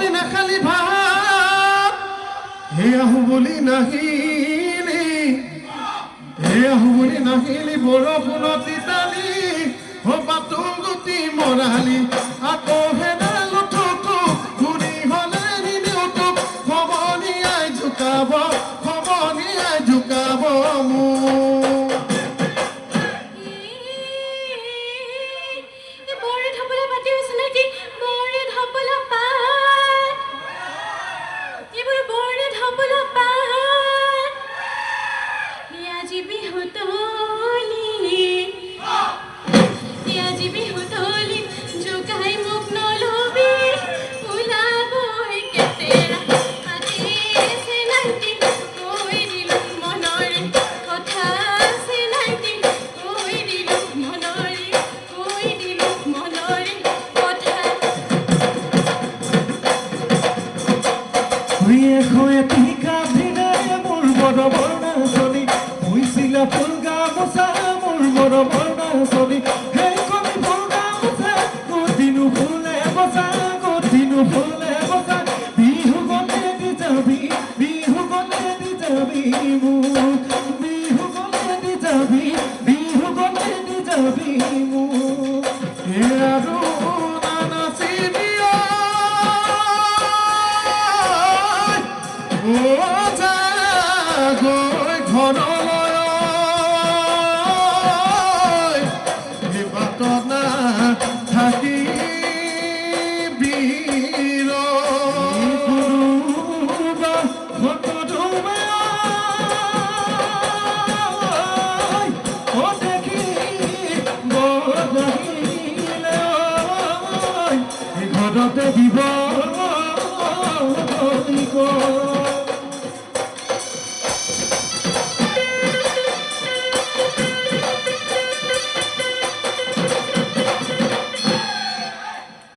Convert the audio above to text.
বুলি নাখালি ভাত হে আহো বুলি নাহিলি হে আহো বুলি নাহিলি বৰষুণত তিতালি ও পাতুল গুটি মৰালি আকৌ হেডাল ঠুকু ঘূৰি হলে নিদিওটোক খবনিয়াই জোকাব মোক ফুল গামোচা মোৰ মৰমৰ নাচনী সেই কবি ফুল গামোচা কঠিনো ফুলে বচা বিহু গলে দি যাবি মোক বিহু গলে দি যাবি মোক আৰু নানাচিবি ও যা গৈ ঘৰলৈ থাকি বীৰ দেখি ঘৰতে দিব